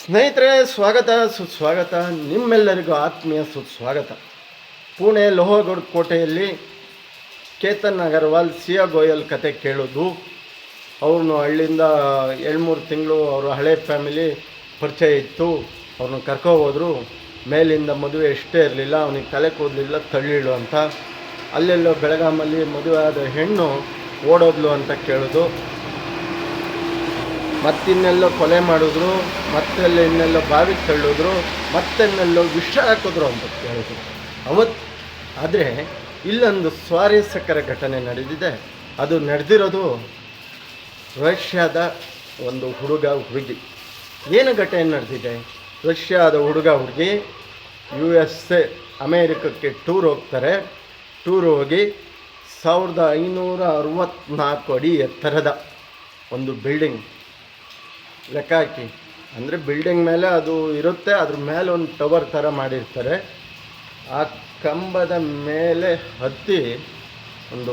ಸ್ನೇಹಿತರೆ, ಸ್ವಾಗತ ಸುಸ್ವಾಗತ. ನಿಮ್ಮೆಲ್ಲರಿಗೂ ಆತ್ಮೀಯ ಸುಸ್ವಾಗತ. ಪುಣೆ ಲೋಹಗಢ ಕೋಟೆಯಲ್ಲಿ ಕೇತನ್ ಅಗರ್ವಾಲ್, ಸಿಯಾ ಗೋಯಲ್ ಕತೆ ಕೇಳೋದು. ಅವ್ರನ್ನು ಹಳ್ಳಿಯಿಂದ 2-3 ತಿಂಗಳು ಅವರ ಹಳೆ ಫ್ಯಾಮಿಲಿ ಪರಿಚಯ ಇತ್ತು. ಅವ್ರನ್ನ ಕರ್ಕೋಬೋದ್ರು. ಮೇಲಿಂದ ಮದುವೆ ಇಷ್ಟೇ ಇರಲಿಲ್ಲ, ಅವನಿಗೆ ತಲೆ ಕೂದಲಿಲ್ಲ, ತಳ್ಳಿಳು ಅಂತ. ಅಲ್ಲೆಲ್ಲೋ ಬೆಳಗಾಮಲ್ಲಿ ಮದುವೆ ಆದ ಹೆಣ್ಣು ಓಡೋದ್ಲು ಅಂತ ಕೇಳೋದು. ಮತ್ತಿನ್ನೆಲ್ಲೋ ಕೊಲೆ ಮಾಡಿದ್ರು, ಮತ್ತೆಲ್ಲ ಇನ್ನೆಲ್ಲೋ ಬಾವಿಗೆ ತಳ್ಳಿದ್ರು, ಮತ್ತೆನ್ನೆಲ್ಲೋ ವಿಷ ಹಾಕಿದ್ರು ಅಂತ ಹೇಳಿದ್ರು ಅವತ್ತು. ಆದರೆ ಇಲ್ಲೊಂದು ಸ್ವಾರಸ್ಯಕರ ಘಟನೆ ನಡೆದಿದೆ. ಅದು ನಡೆದಿರೋದು ರಷ್ಯಾದ ಒಂದು ಹುಡುಗಿ. ಏನು ಘಟನೆ ನಡೆದಿದೆ? ರಷ್ಯಾದ ಹುಡುಗಿ USA ಅಮೇರಿಕಕ್ಕೆ ಟೂರ್ ಹೋಗ್ತಾರೆ. ಟೂರ್ ಹೋಗಿ 1564 ಅಡಿ ಎತ್ತರದ ಒಂದು ಬಿಲ್ಡಿಂಗ್ ಲೆಕ್ಕ ಹಾಕಿ, ಅಂದರೆ ಬಿಲ್ಡಿಂಗ್ ಮೇಲೆ ಅದು ಇರುತ್ತೆ, ಅದ್ರ ಮೇಲೆ ಒಂದು ಟವರ್ ಥರ ಮಾಡಿರ್ತಾರೆ. ಆ ಕಂಬದ ಮೇಲೆ ಹತ್ತಿ ಒಂದು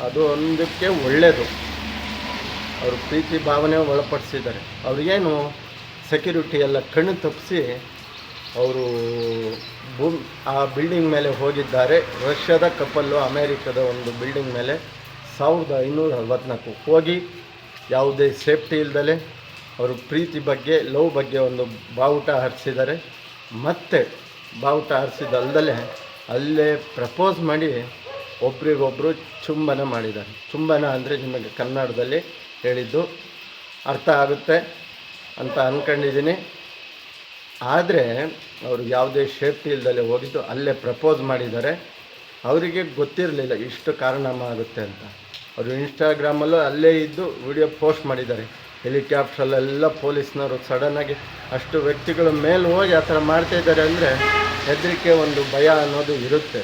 ಅದು ಒಂದಕ್ಕೆ ಒಳ್ಳೆಯದು. ಅವರು ಪ್ರೀತಿ ಭಾವನೆ ಒಳಪಡಿಸಿದ್ದಾರೆ. ಅವ್ರಿಗೇನು ಸೆಕ್ಯೂರಿಟಿ ಎಲ್ಲ ಕಣ್ಣು ತಪ್ಪಿಸಿ ಅವರು ಆ ಬಿಲ್ಡಿಂಗ್ ಮೇಲೆ ಹೋಗಿದ್ದಾರೆ. ರಷ್ಯಾದ ಕಪಲ್ಲು ಅಮೇರಿಕದ ಒಂದು ಬಿಲ್ಡಿಂಗ್ ಮೇಲೆ 1564 ಹೋಗಿ ಯಾವುದೇ ಸೇಫ್ಟಿ ಇಲ್ದಲೆ ಅವರು ಪ್ರೀತಿ ಬಗ್ಗೆ, ಲವ್ ಬಗ್ಗೆ ಒಂದು ಬಾವುಟ ಹಾರಿಸಿದ್ದಾರೆ. ಮತ್ತು ಬಾವುಟ ಹಾರಿಸಿದಲ್ದಲೆ ಅಲ್ಲೇ ಪ್ರಪೋಸ್ ಮಾಡಿ ಒಬ್ರಿಗೊಬ್ಬರು ಚುಂಬನ ಮಾಡಿದ್ದಾರೆ. ಚುಂಬನ ಅಂದರೆ ನಿಮಗೆ ಕನ್ನಡದಲ್ಲಿ ಹೇಳಿದ್ದು ಅರ್ಥ ಆಗುತ್ತೆ ಅಂತ ಅಂದ್ಕೊಂಡಿದ್ದೀನಿ. ಆದರೆ ಅವರು ಯಾವುದೇ ಸೇಫ್ಟಿ ಇಲ್ದಲೆ ಹೋಗಿದ್ದು ಅಲ್ಲೇ ಪ್ರಪೋಸ್ ಮಾಡಿದ್ದಾರೆ. ಅವರಿಗೆ ಗೊತ್ತಿರಲಿಲ್ಲ ಇಷ್ಟು ಕಾರಣಮ ಆಗುತ್ತೆ ಅಂತ. ಅವರು ಇನ್ಸ್ಟಾಗ್ರಾಮಲ್ಲೂ ಅಲ್ಲೇ ಇದ್ದು ವಿಡಿಯೋ ಪೋಸ್ಟ್ ಮಾಡಿದ್ದಾರೆ. ಹೆಲಿಕಾಪ್ಟ್ರಲ್ಲೆಲ್ಲ ಪೊಲೀಸ್ನವರು ಸಡನ್ನಾಗಿ ಅಷ್ಟು ವ್ಯಕ್ತಿಗಳ ಮೇಲೆ ಹೋಗಿ ಆ ಥರ ಮಾಡ್ತಾಯಿದ್ದಾರೆ ಅಂದರೆ ಹೆದರಿಕೆ, ಒಂದು ಭಯ ಅನ್ನೋದು ಇರುತ್ತೆ.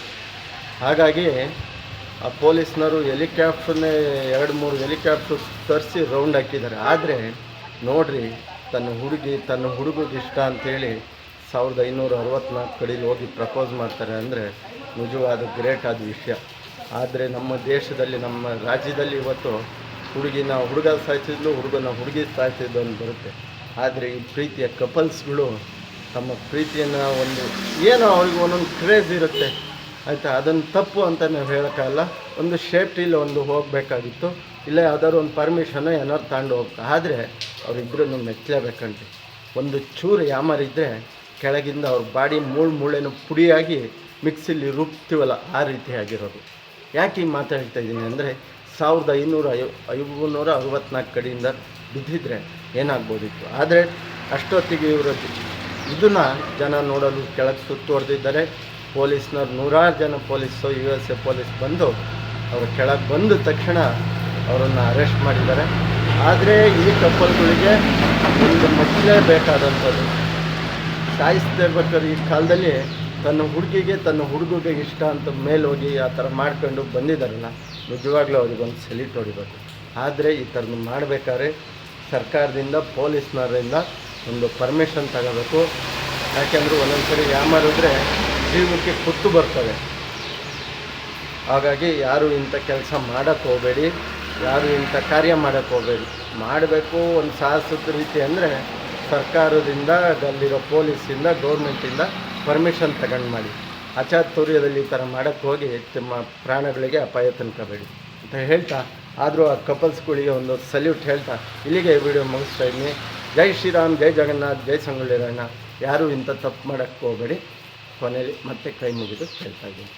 ಹಾಗಾಗಿ ಆ ಪೊಲೀಸ್ನವರು ಹೆಲಿಕಾಪ್ಟ್ರನ್ನೇ 2-3 ಹೆಲಿಕಾಪ್ಟ್ರು ತರಿಸಿ ರೌಂಡ್ ಹಾಕಿದ್ದಾರೆ. ಆದರೆ ನೋಡ್ರಿ, ತನ್ನ ಹುಡುಗಿಗೆ ಇಷ್ಟ ಅಂಥೇಳಿ 1564 ಕಡೆಯಲ್ಲಿ ಹೋಗಿ ಪ್ರಪೋಸ್ ಮಾಡ್ತಾರೆ ಅಂದರೆ ನಿಜವಾದ ಗ್ರೇಟ್ ಆದ ವಿಷಯ. ಆದರೆ ನಮ್ಮ ದೇಶದಲ್ಲಿ, ನಮ್ಮ ರಾಜ್ಯದಲ್ಲಿ ಇವತ್ತು ಹುಡುಗ ಸಾಯ್ತಿದ್ಲು, ಹುಡುಗಿ ಸಾಯ್ತಿದ್ದು ಅಂತ ಬರುತ್ತೆ. ಆದರೆ ಈ ಪ್ರೀತಿಯ ಕಪಲ್ಸ್ಗಳು ತಮ್ಮ ಪ್ರೀತಿಯನ್ನು ಏನೋ ಅವ್ರಿಗೆ ಒಂದೊಂದು ಕ್ರೇಜ್ ಇರುತ್ತೆ, ಆಯಿತಾ. ಅದನ್ನು ತಪ್ಪು ಅಂತ ನಾವು ಹೇಳೋಕ್ಕಲ್ಲ. ಒಂದು ಸೇಫ್ಟಿಲಿ ಹೋಗಬೇಕಾಗಿತ್ತು, ಇಲ್ಲ ಯಾವ್ದಾದ್ರು ಒಂದು ಪರ್ಮಿಷನ್ನು ಏನಾದ್ರು ತಗೊಂಡು ಹೋಗ್ತಾ. ಆದರೆ ಅವರಿಬ್ಬರನ್ನು ಮೆಚ್ಚಲೇಬೇಕಂತೆ. ಒಂದು ಚೂರು ಯಾಮಾರಿದ್ದರೆ ಕೆಳಗಿಂದ ಅವ್ರ ಬಾಡಿ ಮೂಳೆನೂ ಪುಡಿಯಾಗಿ ಮಿಕ್ಸಿಲಿ ರುಬ್ತೀವಲ್ಲ, ಆ ರೀತಿ ಆಗಿರೋದು. ಯಾಕೆ ಈ ಮಾತಾಡ್ತಾ ಇದ್ದೀನಿ ಅಂದರೆ 1564 ಕಡೆಯಿಂದ ಬಿದ್ದಿದ್ರೆ ಏನಾಗ್ಬೋದಿತ್ತು. ಆದರೆ ಅಷ್ಟೊತ್ತಿಗೆ ಇದನ್ನು ಜನ ನೋಡಲು ಕೆಳಗೆ ಸುತ್ತುವರೆದಿದ್ದಾರೆ. ಪೊಲೀಸ್ನವ್ರು 100 ಜನ ಪೊಲೀಸು, USA ಪೊಲೀಸ್ ಬಂದು ಅವರು ಕೆಳಗೆ ಬಂದ ತಕ್ಷಣ ಅವರನ್ನು ಅರೆಸ್ಟ್ ಮಾಡಿದ್ದಾರೆ. ಆದರೆ ಈ ಕಪ್ಪಲ್ಗಳಿಗೆ ಒಂದು ಬೇಕಾದಂಥದ್ದು. ಸಾಯಿಸ್ತಿರ್ಬೇಕಾದ್ರೆ ಈ ಕಾಲದಲ್ಲಿ ತನ್ನ ಹುಡುಗಿಗೆ ಇಷ್ಟ ಅಂತ ಮೇಲೋಗಿ ಆ ಥರ ಮಾಡ್ಕೊಂಡು ಬಂದಿದ್ದಾರಲ್ಲ, ನಿಜವಾಗ್ಲೂ ಅವ್ರಿಗೊಂದು ಸೆಲ್ಯೂಟ್ ಹೊಡಿಬೇಕು. ಆದರೆ ಈ ಥರದ್ದು ಮಾಡಬೇಕಾದ್ರೆ ಸರ್ಕಾರದಿಂದ, ಪೊಲೀಸ್ನವರಿಂದ ಒಂದು ಪರ್ಮಿಷನ್ ತಗೋಬೇಕು. ಯಾಕೆಂದರೆ ಒಂದೊಂದ್ಸರಿ ಯಾಮಾರಿದ್ರೆ ಜೀವಕ್ಕೆ ಕುತ್ತು ಬರ್ತವೆ. ಹಾಗಾಗಿ ಯಾರು ಇಂಥ ಕೆಲಸ ಮಾಡೋಕ್ಕೆ ಹೋಗಬೇಡಿ, ಯಾರು ಇಂಥ ಕಾರ್ಯ ಮಾಡೋಕ್ಕೆ ಹೋಗಬೇಡಿ. ಮಾಡಬೇಕು ಒಂದು ಸಾಹಸದ ರೀತಿ ಅಂದರೆ ಸರ್ಕಾರದಿಂದ, ಅಲ್ಲಿರೋ ಪೊಲೀಸಿಂದ, ಗೌರ್ಮೆಂಟಿಂದ ಪರ್ಮಿಷನ್ ತಗೊಂಡು ಮಾಡಿ. ಅಚಾತುರ್ಯದಲ್ಲಿ ಈ ಥರ ಮಾಡೋಕ್ಕೆ ಹೋಗಿ ನಿಮ್ಮ ಪ್ರಾಣಗಳಿಗೆ ಅಪಾಯ ತನ್ಕೋಬೇಡಿ ಅಂತ ಹೇಳ್ತಾ, ಆದರೂ ಆ ಕಪಲ್ಸ್ಗಳಿಗೆ ಒಂದು ಸಲ್ಯೂಟ್ ಹೇಳ್ತಾ ಇಲ್ಲಿಗೆ ಈ ವಿಡಿಯೋ ಮುಗಿಸ್ತಾ ಇದ್ದೀನಿ. ಜೈ ಶ್ರೀರಾಮ್, ಜೈ ಜಗನ್ನಾಥ್, ಜೈ ಸಂಗೊಳ್ಳಿ ರಾಯಣ್ಣ. ಯಾರೂ ಇಂಥ ತಪ್ಪು ಮಾಡೋಕ್ಕೆ ಹೋಗಬೇಡಿ. ಕೊನೆಯಲ್ಲಿ ಮತ್ತೆ ಕೈ ಮುಗಿದು ಹೇಳ್ತಾ ಇದ್ದೀನಿ.